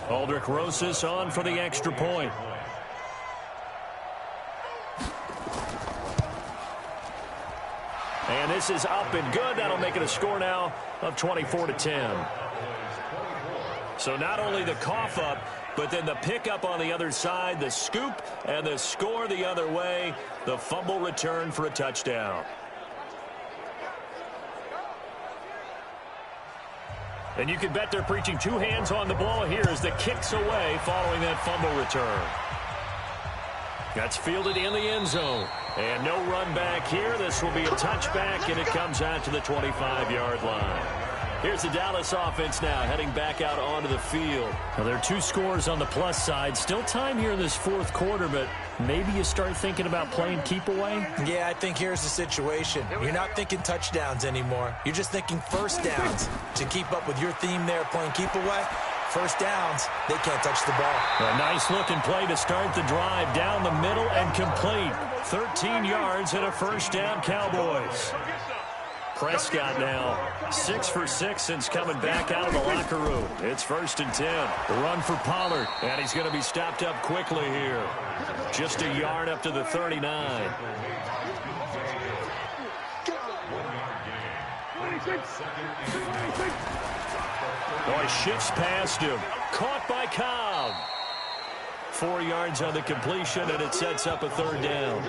Aldrich Rosas on for the extra point. And this is up and good. That'll make it a score now of 24-10. So not only the cough up, but then the pickup on the other side, the scoop, and the score the other way. The fumble return for a touchdown. And you can bet they're preaching two hands on the ball here as the kick's away following that fumble return. That's fielded in the end zone. And no run back here. This will be a touchback, and it comes out to the 25-yard line. Here's the Dallas offense now heading back out onto the field. Now, there are two scores on the plus side. Still time here in this fourth quarter, but maybe you start thinking about playing keep away? Yeah, I think here's the situation. You're not thinking touchdowns anymore. You're just thinking first downs. To keep up with your theme there, playing keep away, first downs, they can't touch the ball. A nice-looking play to start the drive down the middle and complete. 13 yards and a first down, Cowboys. Prescott now 6 for 6 since coming back out of the locker room. It's 1st and 10. The run for Pollard, and he's going to be stopped up quickly here. Just a yard up to the 39. Boy, shifts past him. Caught by Cobb. 4 yards on the completion, and it sets up a third down.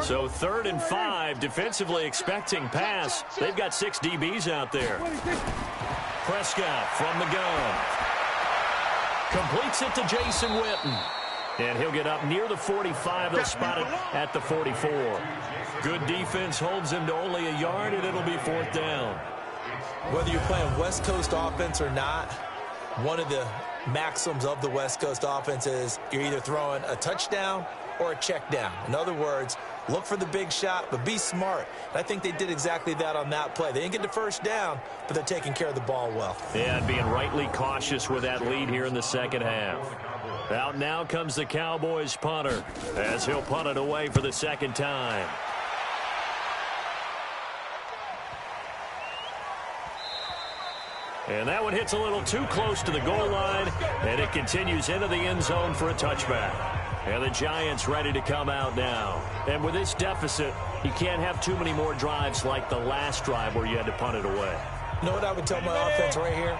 So 3rd and 5, defensively expecting pass. They've got 6 DBs out there. Prescott from the gun. Completes it to Jason Witten. And he'll get up near the 45. They'll spot it at the 44. Good defense holds him to only a yard, and it'll be 4th down. Whether you're playing West Coast offense or not, one of the maxims of the West Coast offense is you're either throwing a touchdown or a check down. In other words, look for the big shot, but be smart. And I think they did exactly that on that play. They didn't get the first down, but they're taking care of the ball well. Yeah, and being rightly cautious with that lead here in the second half. Out now comes the Cowboys punter as he'll punt it away for the second time. And that one hits a little too close to the goal line, and it continues into the end zone for a touchback. And the Giants ready to come out now. And with this deficit, you can't have too many more drives like the last drive where you had to punt it away. You know what I would tell my offense right here?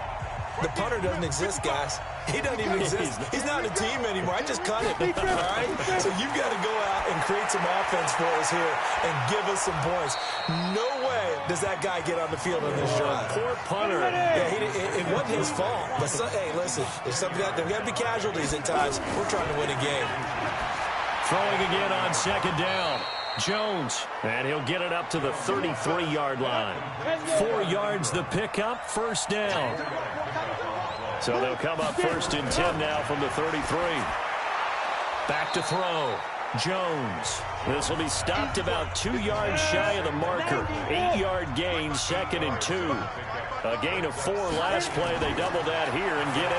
The punter doesn't exist, guys. He doesn't even exist. He's not a team anymore. I just cut him, all right? So you've got to go out and create some offense for us here and give us some points. No way does that guy get on the field on this drive. Poor punter. Yeah, it wasn't his fault. But, hey, listen, there's got to be casualties at times. We're trying to win a game. Throwing again on second down. Jones, and he'll get it up to the 33-yard line. 4 yards the pickup, first down. So they'll come up 1st and 10 now from the 33. Back to throw. Jones. This will be stopped about 2 yards shy of the marker. 8-yard gain, 2nd and 2. A gain of 4 last play. They double that here and get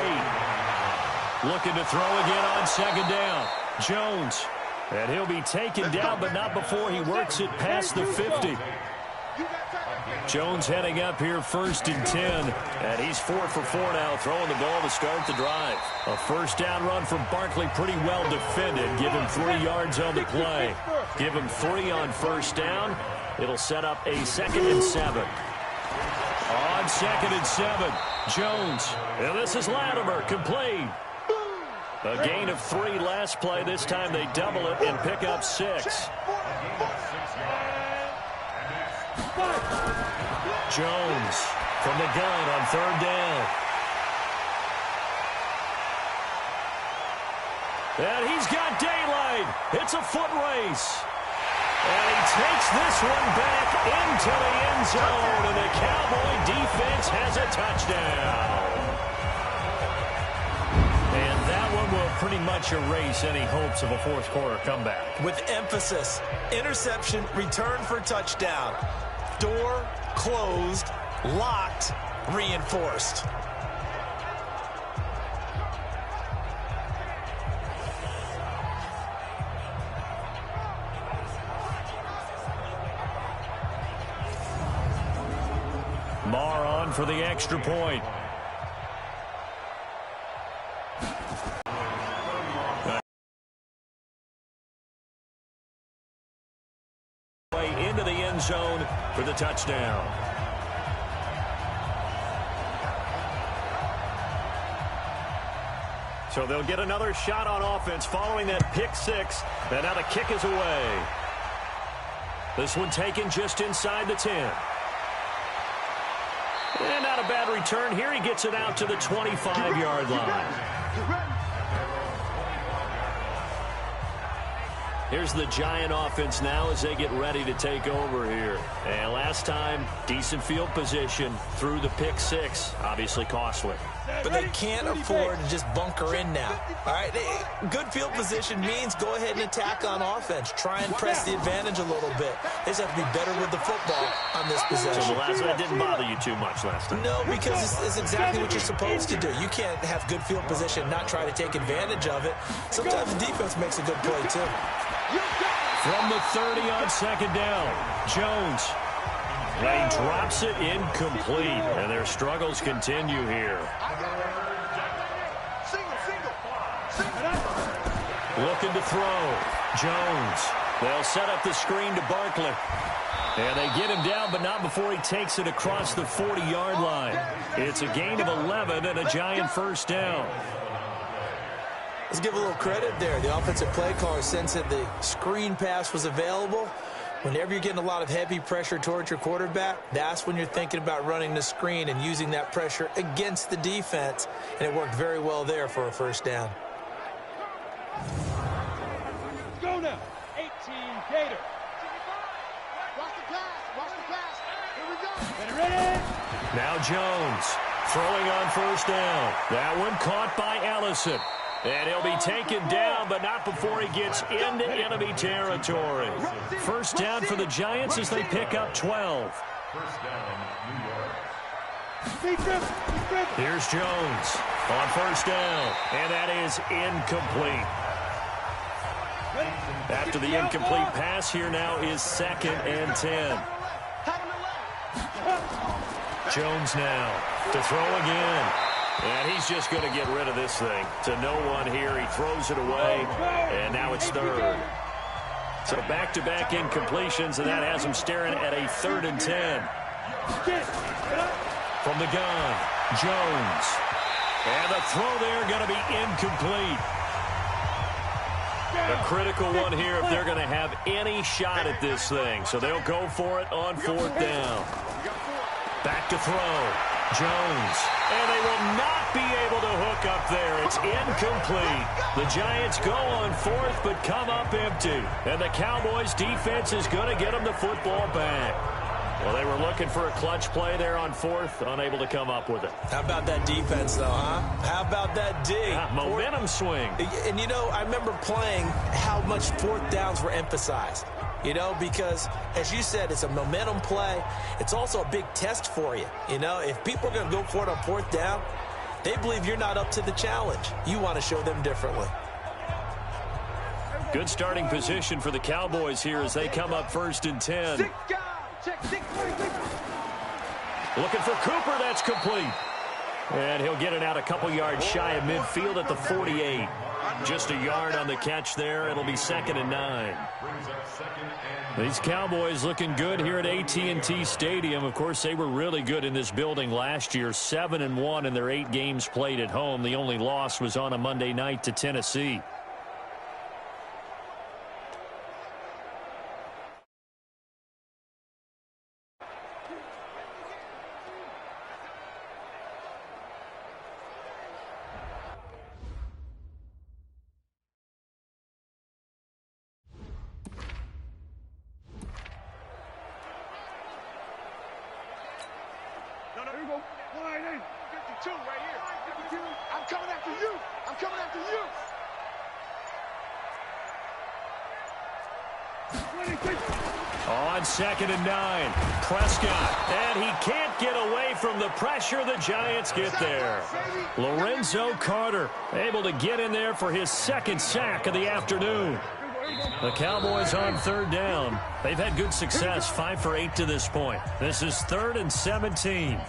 8. Looking to throw again on second down. Jones. And he'll be taken down, but not before he works it past the 50. Jones heading up here 1st and 10. And he's 4 for 4 now, throwing the ball to start the drive. A first down run from Barkley, pretty well defended. Give him 3 yards on the play. Give him 3 on first down. It'll set up a 2nd and 7. On 2nd and 7, Jones. And this is Latimer, complete. A gain of 3 last play. This time they double it and pick up 6. Jones from the gun on 3rd down. And he's got daylight. It's a foot race. And he takes this one back into the end zone. And the Cowboy defense has a touchdown. And that one will pretty much erase any hopes of a fourth-quarter comeback. With emphasis, interception, return for touchdown. Door closed, locked, reinforced. Marr on for the extra point. Way into the end zone for the touchdown. So they'll get another shot on offense following that pick 6. And now the kick is away. This one taken just inside the 10. And not a bad return here. He gets it out to the 25-yard line. Here's the Giant offense now as they get ready to take over here. And last time, decent field position through the pick 6. Obviously costly. But they can't afford to just bunker in now. All right, good field position means go ahead and attack on offense. Try and press the advantage a little bit. They just have to be better with the football on this possession. So the last one didn't bother you too much last time. No, because it's exactly what you're supposed to do. You can't have good field position and not try to take advantage of it. Sometimes the defense makes a good play, too. From the 30 on 2nd down, Jones. And he drops it incomplete. And their struggles continue here. Looking to throw. Jones. They'll set up the screen to Barkley. And they get him down, but not before he takes it across the 40-yard line. It's a gain of 11 and a Giant first down. Let's give a little credit there. The offensive play caller sensed that the screen pass was available. Whenever you're getting a lot of heavy pressure towards your quarterback, that's when you're thinking about running the screen and using that pressure against the defense. And it worked very well there for a first down. Go now. 18 Gator. Watch the pass. Here we go. Ready? Now Jones throwing on first down. That one caught by Ellison. And he'll be taken down, but not before he gets into enemy territory. First down for the Giants as they pick up 12. Here's Jones on first down, and that is incomplete. After the incomplete pass, here now is 2nd and 10. Jones now to throw again. And he's just going to get rid of this thing. To no one here. He throws it away, and now it's 3rd. So back-to-back incompletions, and that has him staring at a 3rd and 10. From the gun, Jones. And the throw there going to be incomplete. A critical one here if they're going to have any shot at this thing. So they'll go for it on 4th down. Back to throw. Jones. And they will not be able to hook up there. It's incomplete. The Giants go on 4th, but come up empty. And the Cowboys defense is going to get them the football back. Well, they were looking for a clutch play there on 4th, unable to come up with it. How about that defense, though, huh? How about that D? Momentum swing. And, you know, I remember playing how much 4th downs were emphasized. You know, because, as you said, it's a momentum play. It's also a big test for you. You know, if people are going to go for it on 4th down, they believe you're not up to the challenge. You want to show them differently. Good starting position for the Cowboys here as they come up 1st and 10. Looking for Cooper. That's complete. And he'll get it out a couple yards shy of midfield at the 48. Just a yard on the catch there. It'll be 2nd and 9. These Cowboys looking good here at AT&T Stadium. Of course, they were really good in this building last year. 7-1 in their 8 games played at home. The only loss was on a Monday night to Tennessee. No, here we go. 188. 52 right here. 52. I'm coming after you. I'm coming after you. 26. On 2nd and 9, Prescott, and he can't get away from the pressure the Giants get there. Lorenzo Carter able to get in there for his 2nd sack of the afternoon. The Cowboys on 3rd down. They've had good success, 5 for 8 to this point. This is 3rd and 17.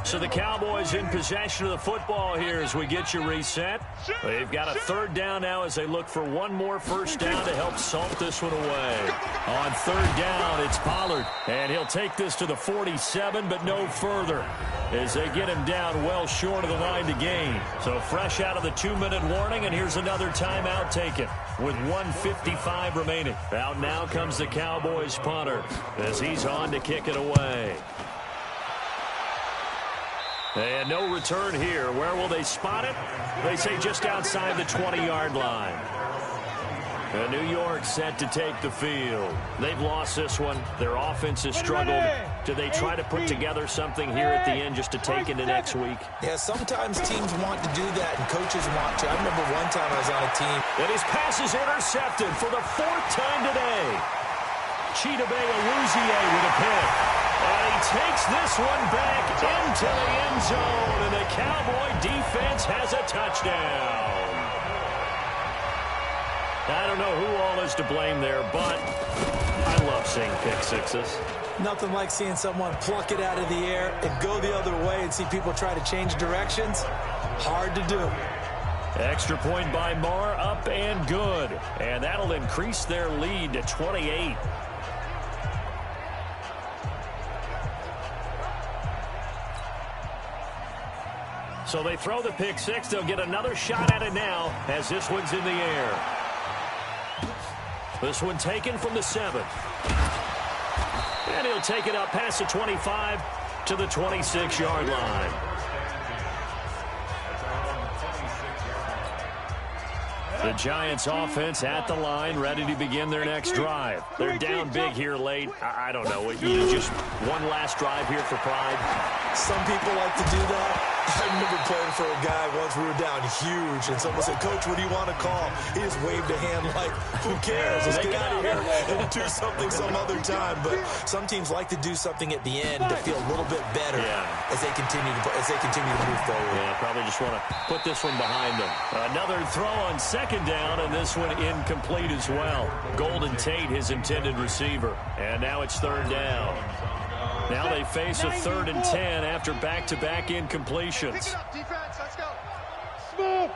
So the Cowboys in possession of the football here as we get you reset. They've got a 3rd down now as they look for one more 1st down to help salt this one away. On 3rd down, it's Pollard, and he'll take this to the 47, but no further as they get him down well short of the line to gain. So fresh out of the 2-minute warning, and here's another timeout taken with 1:55 remaining. Out now comes the Cowboys punter as he's on to kick it away. And no return here. Where will they spot it? They say just outside the 20-yard line. And New York set to take the field. They've lost this one. Their offense has struggled. Do they try to put together something here at the end just to take into next week? Yeah, sometimes teams want to do that, and coaches want to. I remember one time I was on a team. And his pass is intercepted for the 4th time today. Chidobe Awuzie with a pick. And he takes this one back into the end zone, and the Cowboy defense has a touchdown. I don't know who all is to blame there, but I love seeing pick sixes. Nothing like seeing someone pluck it out of the air and go the other way and see people try to change directions. Hard to do. Extra point by Marr, up and good. And that'll increase their lead to 28. So they throw the pick six. They'll get another shot at it now as this one's in the air. This one taken from the 7. And he'll take it up past the 25 to the 26-yard line. The Giants offense at the line, ready to begin their next drive. They're down big here late. I don't know. You just one last drive here for pride. Some people like to do that. I remember playing for a guy once. We were down huge, and someone said, "Coach, what do you want to call?" He just waved a hand like, "Who cares? Let's get out of here and do something some other time." But some teams like to do something at the end to feel a little bit better as they continue to move forward. Yeah, probably just want to put this one behind them. Another throw on 2nd down, and this one incomplete as well. Golden Tate, his intended receiver. And now it's 3rd down. Now they face a 3rd and 10 after back-to-back incompletions. Pick it up, defense. Let's go. Smooth.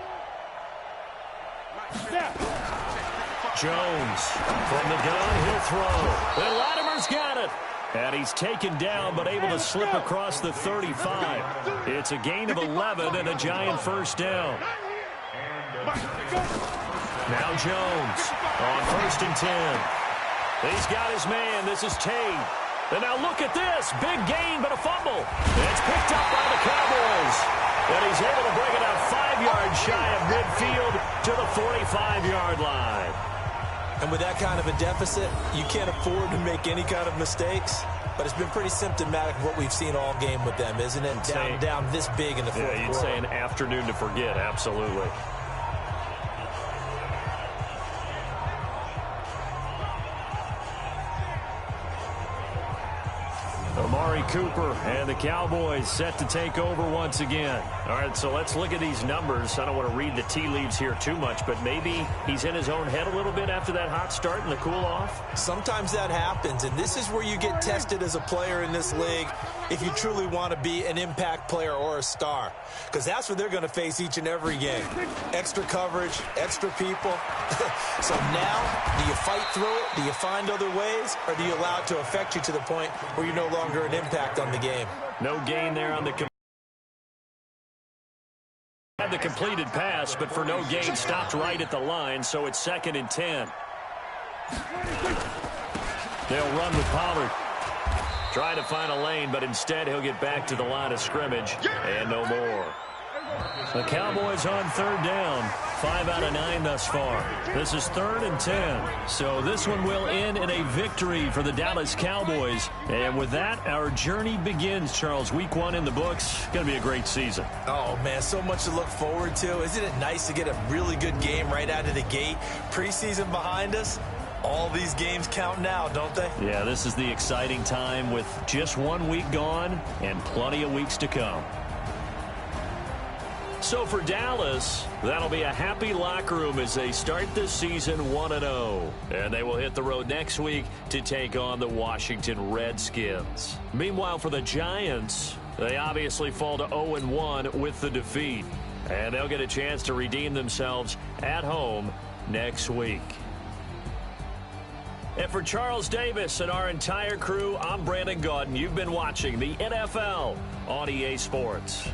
Jones from the gun, he'll throw. And Latimer's got it. And he's taken down but able to slip across the 35. It's a gain of 11 and a Giant 1st down. Now Jones on 1st and 10. He's got his man. This is Tate. And now look at this. Big gain, but a fumble. It's picked up by the Cowboys. And he's able to bring it out 5 yards shy of midfield to the 45-yard line. And with that kind of a deficit, you can't afford to make any kind of mistakes. But it's been pretty symptomatic of what we've seen all game with them, isn't it? Down this big in the 4th quarter. Yeah, you'd say an afternoon to forget. Absolutely. Amari Cooper and the Cowboys set to take over once again. All right, so let's look at these numbers. I don't want to read the tea leaves here too much, but maybe he's in his own head a little bit after that hot start and the cool-off. Sometimes that happens, and this is where you get tested as a player in this league if you truly want to be an impact player or a star, because that's what they're going to face each and every game. Extra coverage, extra people. So now, do you fight through it? Do you find other ways? Or do you allow it to affect you to the point where you're no longer an impact on the game? No gain there on the had the completed pass, but for no gain, stopped right at the line, so it's 2nd and 10. They'll run with Pollard. Trying to find a lane, but instead he'll get back to the line of scrimmage, and no more. The Cowboys on 3rd down. 5 out of 9 thus far. This is 3rd and 10. So this one will end in a victory for the Dallas Cowboys. And with that, our journey begins, Charles. Week 1 in the books. Going to be a great season. Oh, man, so much to look forward to. Isn't it nice to get a really good game right out of the gate? Preseason behind us. All these games count now, don't they? Yeah, this is the exciting time with just 1 week gone and plenty of weeks to come. So for Dallas, that'll be a happy locker room as they start this season 1-0. And they will hit the road next week to take on the Washington Redskins. Meanwhile, for the Giants, they obviously fall to 0-1 with the defeat. And they'll get a chance to redeem themselves at home next week. And for Charles Davis and our entire crew, I'm Brandon Gaudin. You've been watching the NFL on EA Sports.